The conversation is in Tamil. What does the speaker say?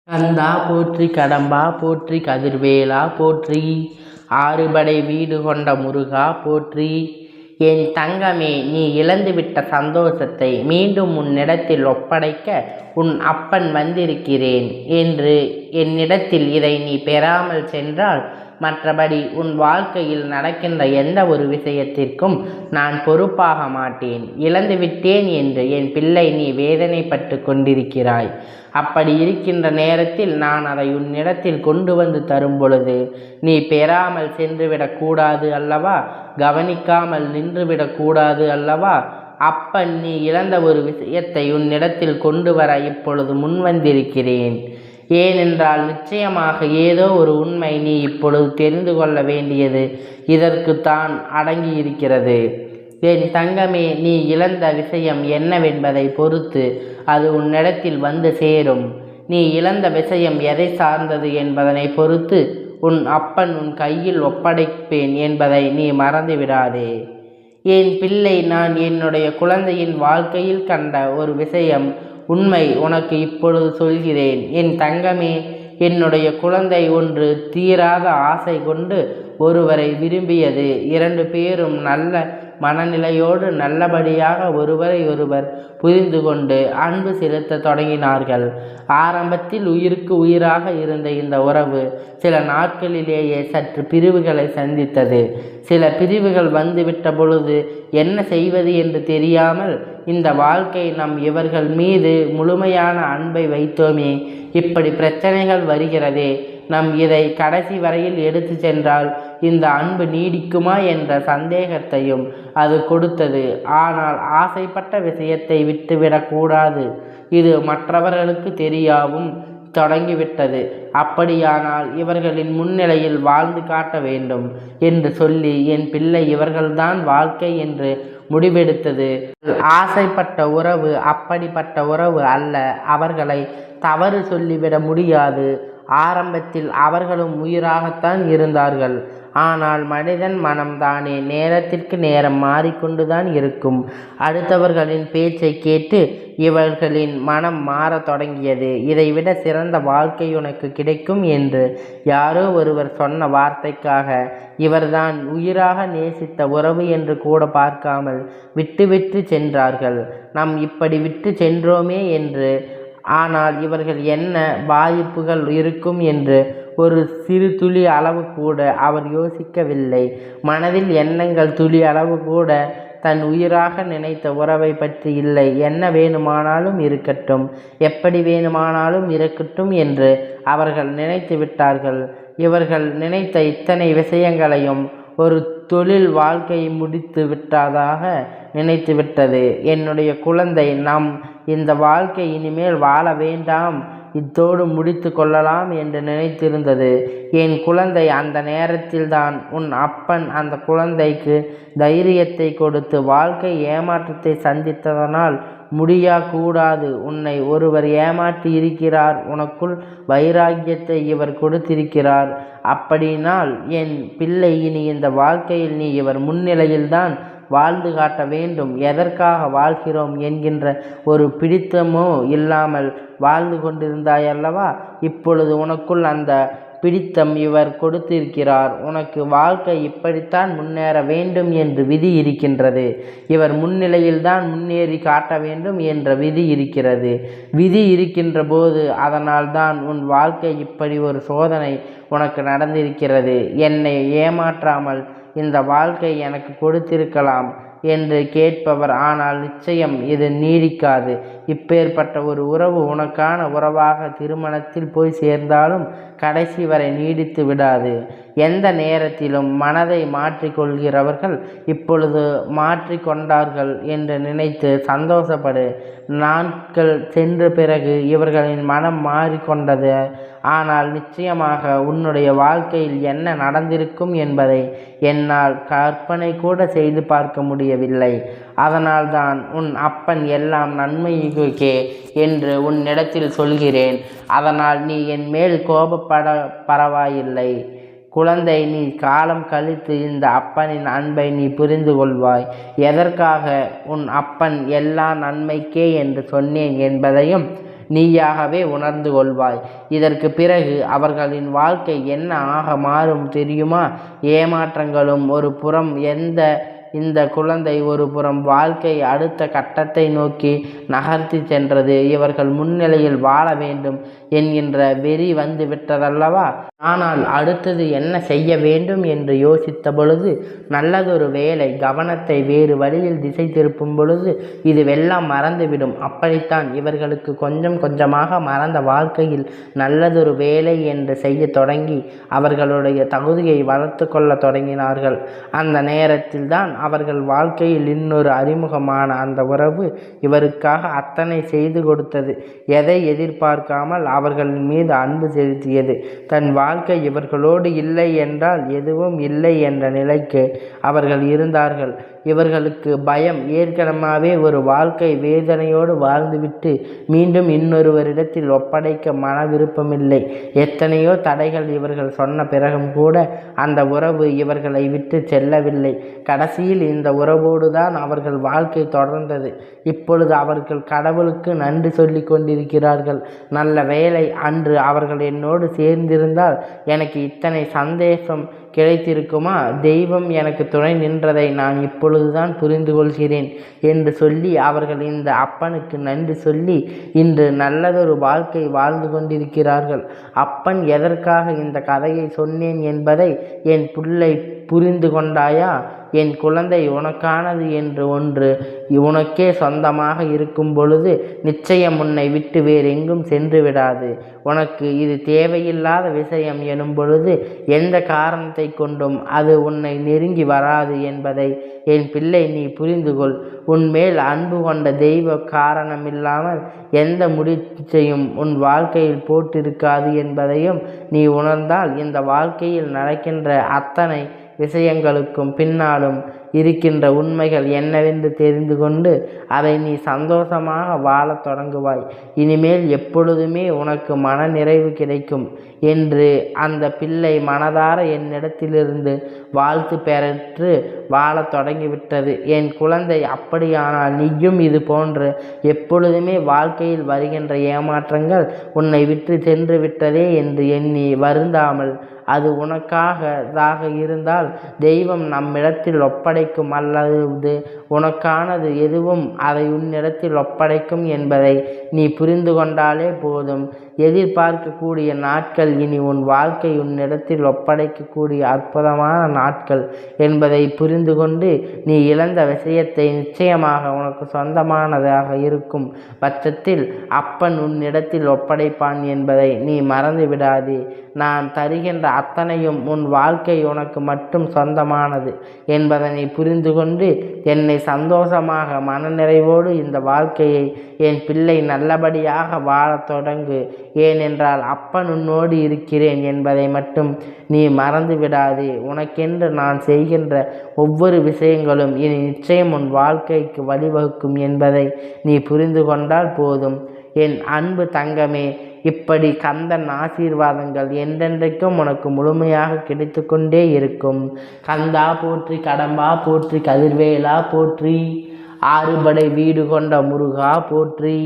கந்தா போற்றி, கடம்பா போற்றி, கதிர்வேலா போற்றி, ஆறுபடை வீடு கொண்ட முருகா போற்றி. என் தங்கமே, நீ இழந்துவிட்ட சந்தோஷத்தை மீண்டும் உன்னிடத்தில் ஒப்படைக்க உன் அப்பன் வந்திருக்கிறேன் என்று என்னிடத்தில் இதை நீ பெறாமல் சென்றால் மற்றபடி உன் வாழ்க்கையில் நடக்கின்ற எந்த ஒரு விஷயத்திற்கும் நான் பொறுப்பாக மாட்டேன். இழந்துவிட்டேன் என்று என் பிள்ளை நீ வேதனைப்பட்டு கொண்டிருக்கிறாய். அப்படி இருக்கின்ற நேரத்தில் நான் அதை உன்னிடத்தில் கொண்டு வந்து தரும் பொழுது நீ பெறாமல் சென்றுவிடக்கூடாது அல்லவா? கவனிக்காமல் நின்றுவிடக்கூடாது அல்லவா? அப்பன் நீ இழந்த ஒரு விஷயத்தை உன்னிடத்தில் கொண்டு வர இப்பொழுது முன்வந்திருக்கிறேன். ஏனென்றால் நிச்சயமாக ஏதோ ஒரு உண்மை நீ இப்பொழுது தெரிந்து கொள்ள வேண்டியது இதற்குத்தான் அடங்கியிருக்கிறது. என் தங்கமே, நீ இழந்த விஷயம் என்னவென்பதை பொறுத்து அது உன்னிடத்தில் வந்து சேரும். நீ இழந்த விஷயம் எதை சார்ந்தது என்பதனை பொறுத்து உன் அப்பன் உன் கையில் ஒப்படைப்பேன் என்பதை நீ மறந்து விடாதே. என் பிள்ளை, நான் என்னுடைய குழந்தையின் வாழ்க்கையில் கண்ட ஒரு விஷயம் உண்மை உனக்கு இப்பொழுது சொல்கிறேன். என் தங்கமே, என்னுடைய குழந்தை ஒன்று தீராத ஆசை கொண்டு ஒருவரை விரும்பியது. 2 பேரும் நல்ல மனநிலையோடு நல்லபடியாக ஒருவரை ஒருவர் புரிந்து கொண்டு அன்பு செலுத்த தொடங்கினார்கள். ஆரம்பத்தில் உயிருக்கு உயிராக இருந்த இந்த உறவு சில நாட்களிலேயே சற்று பிரிவுகளை சந்தித்தது. சில பிரிவுகள் வந்துவிட்ட பொழுது என்ன செய்வது என்று தெரியாமல் இந்த வாழ்க்கை நம் இவர்கள் மீது முழுமையான அன்பை வைத்தோமே, இப்படி பிரச்சனைகள் வருகிறதே, நம் இதை கடைசி வரையில் எடுத்து சென்றால் இந்த அன்பு நீடிக்குமா என்ற சந்தேகத்தையும் அது கொடுத்தது. ஆனால் ஆசைப்பட்ட விஷயத்தை விட்டுவிடக்கூடாது. இது மற்றவர்களுக்கு தெரியாவும் தொடங்கிவிட்டது. அப்படியானால் இவர்களின் முன்னிலையில் வாழ்ந்து காட்ட வேண்டும் என்று சொல்லி என் பிள்ளை இவர்கள்தான் வாழ்க்கை என்று முடிவெடுத்தது. ஆசைப்பட்ட உறவு அப்படிப்பட்ட உறவு அல்ல. அவர்களை தவறு சொல்லிவிட முடியாது. ஆரம்பத்தில் அவர்களும் உயிராகத்தான் இருந்தார்கள். ஆனால் மனிதன் மனம்தானே நேரத்திற்கு நேரம் மாறிக்கொண்டுதான் இருக்கும். அடுத்தவர்களின் பேச்சை கேட்டு இவர்களின் மனம் மாறத் தொடங்கியது. இதைவிட சிறந்த வாழ்க்கை உனக்கு கிடைக்கும் என்று யாரோ ஒருவர் சொன்ன வார்த்தைக்காக இவர்தான் உயிராக நேசித்த உறவு என்று கூட பார்க்காமல் விட்டு சென்றார்கள். நாம் இப்படி விட்டு சென்றோமே என்று. ஆனால் இவர்கள் என்ன பாதிப்புகள் இருக்கும் என்று ஒரு சிறு துளி அளவு கூட அவர் யோசிக்கவில்லை. மனதில் எண்ணங்கள் துளி அளவு கூட தன் உயிராக நினைத்த உறவை பற்றி இல்லை. என்ன வேணுமானாலும் இருக்கட்டும், எப்படி வேணுமானாலும் இருக்கட்டும் என்று அவர்கள் நினைத்து விட்டார்கள். இவர்கள் நினைத்த இத்தனை விஷயங்களையும் ஒரு தொழில் வாழ்க்கையை முடித்து விட்டதாக நினைத்து விட்டது. என்னுடைய குழந்தை, நாம் இந்த வாழ்க்கை இனிமேல் வாழ வேண்டாம், இத்தோடு முடித்து கொள்ளலாம் என்று நினைத்திருந்தது. என் குழந்தை, அந்த நேரத்தில்தான் உன் அப்பன் அந்த குழந்தைக்கு தைரியத்தை கொடுத்து வாழ்க்கை ஏமாற்றத்தை சந்தித்ததனால் முடியக்கூடாது. உன்னை ஒருவர் ஏமாற்றி இருக்கிறார். உனக்குள் வைராக்கியத்தை இவர் கொடுத்திருக்கிறார். அப்படினால் என் பிள்ளை, இனி இந்த வாழ்க்கையில் நீ இவர் முன்னிலையில்தான் வாழ்ந்து காட்ட வேண்டும். எதற்காக வாழ்கிறோம் என்கின்ற ஒரு பிடித்தமோ இல்லாமல் வாழ்ந்து கொண்டிருந்தாயல்லவா? இப்பொழுது உனக்குள் அந்த பிடித்தம் இவர் கொடுத்திருக்கிறார். உனக்கு வாழ்க்கை இப்படித்தான் முன்னேற வேண்டும் என்று விதி இருக்கின்றது. இவர் முன்னிலையில்தான் முன்னேறி காட்ட வேண்டும் என்ற விதி இருக்கிறது. விதி இருக்கின்ற போது அதனால்தான் உன் வாழ்க்கை இப்படி ஒரு சோதனை உனக்கு நடந்திருக்கிறது. என்னை ஏமாற்றாமல் இந்த வாழ்க்கை எனக்கு கொடுத்திருக்கலாம் என்று கேட்பவர். ஆனால் நிச்சயம் இது நீடிக்காது. இப்பேற்பட்ட ஒரு உறவு உனக்கான உறவாக திருமணத்தில் போய் சேர்ந்தாலும் கடைசி வரை நீடித்து விடாது. எந்த நேரத்திலும் மனதை மாற்றிக்கொள்கிறவர்கள் இப்பொழுது மாற்றிக்கொண்டார்கள் என்று நினைத்து சந்தோஷப்படு. நாட்கள் சென்ற பிறகு இவர்களின் மனம் மாறிக்கொண்டது. ஆனால் நிச்சயமாக உன்னுடைய வாழ்க்கையில் என்ன நடந்திருக்கும் என்பதை என்னால் கற்பனை கூட செய்து பார்க்க முடியவில்லை. அதனால்தான் உன் அப்பன் எல்லாம் நன்மைக்கே என்று உன்னிடத்தில் சொல்கிறேன். அதனால் நீ என் மேல் கோபப்பட பரவாயில்லை. குழந்தை, நீ காலம் கழித்து இந்த அப்பனின் அன்பை நீ புரிந்து கொள்வாய். எதற்காக உன் அப்பன் எல்லா நன்மைக்கே என்று சொன்னேன் என்பதையும் நீயாகவே உணர்ந்து கொள்வாய். இதற்கு பிறகு அவர்களின் வாழ்க்கை என்ன ஆக மாறும் தெரியுமா? ஏமாற்றங்களும் ஒரு புறம், இந்த குழந்தை ஒரு புறம் வாழ்க்கை அடுத்த கட்டத்தை நோக்கி நகர்த்தி சென்றது. இவர்கள் முன்னிலையில் வாழ வேண்டும் என்கின்ற வெறி வந்து விட்டதல்லவா? ஆனால் அடுத்தது என்ன செய்ய வேண்டும் என்று யோசித்த பொழுது, நல்லதொரு வேலை கவனத்தை வேறு வழியில் திசை திருப்பும் பொழுது இதுவெல்லாம் மறந்துவிடும். அப்படித்தான் இவர்களுக்கு கொஞ்சம் கொஞ்சமாக மறந்த வாழ்க்கையில் நல்லதொரு வேலை என்று செய்ய தொடங்கி அவர்களுடைய தகுதியை வளர்த்து கொள்ள தொடங்கினார்கள். அந்த நேரத்தில் தான் அவர்கள் வாழ்க்கையில் இன்னொரு அறிமுகமான அந்த உறவு இவருக்காக அத்தனை செய்து கொடுத்தது. எதை எதிர்பார்க்காமல் அவர்களின் மீது அன்பு செலுத்தியது. தன் வாழ்க்கை இவர்களோடு இல்லை என்றால் எதுவும் இல்லை என்ற நிலைக்கு அவர்கள் இருந்தார்கள். இவர்களுக்கு பயம். ஏற்கனவே ஒரு வாழ்க்கை வேதனையோடு வாழ்ந்துவிட்டு மீண்டும் இன்னொருவரிடத்தில் ஒப்படைக்க மன விருப்பமில்லை. எத்தனையோ தடைகள் இவர்கள் சொன்ன பிறகும் கூட அந்த உறவு இவர்களை விட்டு செல்லவில்லை. கடைசியில் இந்த உறவோடு தான் அவர்கள் வாழ்க்கை தொடர்ந்தது. இப்பொழுது அவர்கள் கடவுளுக்கு நன்றி சொல்லி கொண்டிருக்கிறார்கள். நல்ல வேளை, அன்று அவர்கள் என்னோடு சேர்ந்திருந்தால் எனக்கு இத்தனை சந்தேகம் கிடைத்திருக்குமா? தெய்வம் எனக்கு துணை நின்றதை நான் இப்பொழுதுதான் புரிந்து கொள்கிறேன் என்று சொல்லி அவர்கள் இந்த அப்பனுக்கு நன்றி சொல்லி இன்று நல்லதொரு வாழ்க்கை வாழ்ந்து கொண்டிருக்கிறார்கள். அப்பன் எதற்காக இந்த கதையை சொன்னேன் என்பதை என் பிள்ளை புரிந்து கொண்டாயா? என் குழந்தை, உனக்கானது என்று ஒன்று உனக்கே சொந்தமாக இருக்கும் பொழுது நிச்சயம் உன்னை விட்டு வேறெங்கும் சென்று விடாது. உனக்கு இது தேவையில்லாத விஷயம் எனும் பொழுது எந்த காரணத்தை கொண்டும் அது உன்னை நெருங்கி வராது என்பதை என் பிள்ளை நீ புரிந்து கொள். உன்மேல் அன்பு கொண்ட தெய்வ காரணமில்லாமல் எந்த முடிச்சையும் உன் வாழ்க்கையில் போட்டிருக்காது என்பதையும் நீ உணர்ந்தால் இந்த வாழ்க்கையில் நடக்கின்ற அத்தனை விஷயங்களுக்கும் பின்னாலும் இருக்கின்ற உண்மைகள் என்னவென்று தெரிந்து கொண்டு அதை நீ சந்தோஷமாக வாழத் தொடங்குவாய். இனிமேல் எப்பொழுதுமே உனக்கு மன நிறைவு கிடைக்கும் என்று அந்த பிள்ளை மனதார என்னிடத்திலிருந்து வாழ்த்து பெற்று வாழத் தொடங்கிவிட்டது. என் குழந்தை, அப்படியானால் நீயும் இது போன்று எப்பொழுதுமே வாழ்க்கையில் வருகின்ற ஏமாற்றங்கள் உன்னை விட்டு சென்று விட்டதே என்று எண்ணி வருந்தாமல், அது உனக்காக இருந்தால் தெய்வம் நம்மிடத்தில் ஒப்படைக்கும், அல்லது உனக்கானது எதுவும் அதை உன்னிடத்தில் ஒப்படைக்கும் என்பதை நீ புரிந்து கொண்டாலே போதும். எதிர்பார்க்கக்கூடிய நாட்கள் இனி உன் வாழ்க்கை உன்னிடத்தில் ஒப்படைக்கக்கூடிய அற்புதமான நாட்கள் என்பதை புரிந்து கொண்டு நீ இழந்த விஷயத்தை நிச்சயமாக உனக்கு சொந்தமானதாக இருக்கும் பட்சத்தில் அப்பன் உன்னிடத்தில் ஒப்படைப்பான் என்பதை நீ மறந்து விடாதே. நான் தருகின்ற அத்தனையும் உன் வாழ்க்கை உனக்கு மட்டும் சொந்தமானது என்பதை நீ புரிந்து கொண்டு என்னை சந்தோஷமாக மனநிறைவோடு இந்த வாழ்க்கையை என் பிள்ளை நல்லபடியாக வாழத் தொடங்கு. ஏனென்றால் அப்பன் உன்னோடு இருக்கிறேன் என்பதை மட்டும் நீ மறந்து விடாதே. உனக்கென்று நான் செய்கின்ற ஒவ்வொரு விஷயங்களும் இனி நிச்சயம் உன் வாழ்க்கைக்கு வழிவகுக்கும் என்பதை நீ புரிந்து கொண்டால் போதும். என் அன்பு தங்கமே, இப்படி கந்தன் ஆசீர்வாதங்கள் என்றென்றைக்கும் உனக்கு முழுமையாக கிடைத்து கொண்டே இருக்கும். கந்தா போற்றி, கடம்பா போற்றி, கதிர்வேலா போற்றி, ஆறுபடை வீடு கொண்ட முருகா போற்றி.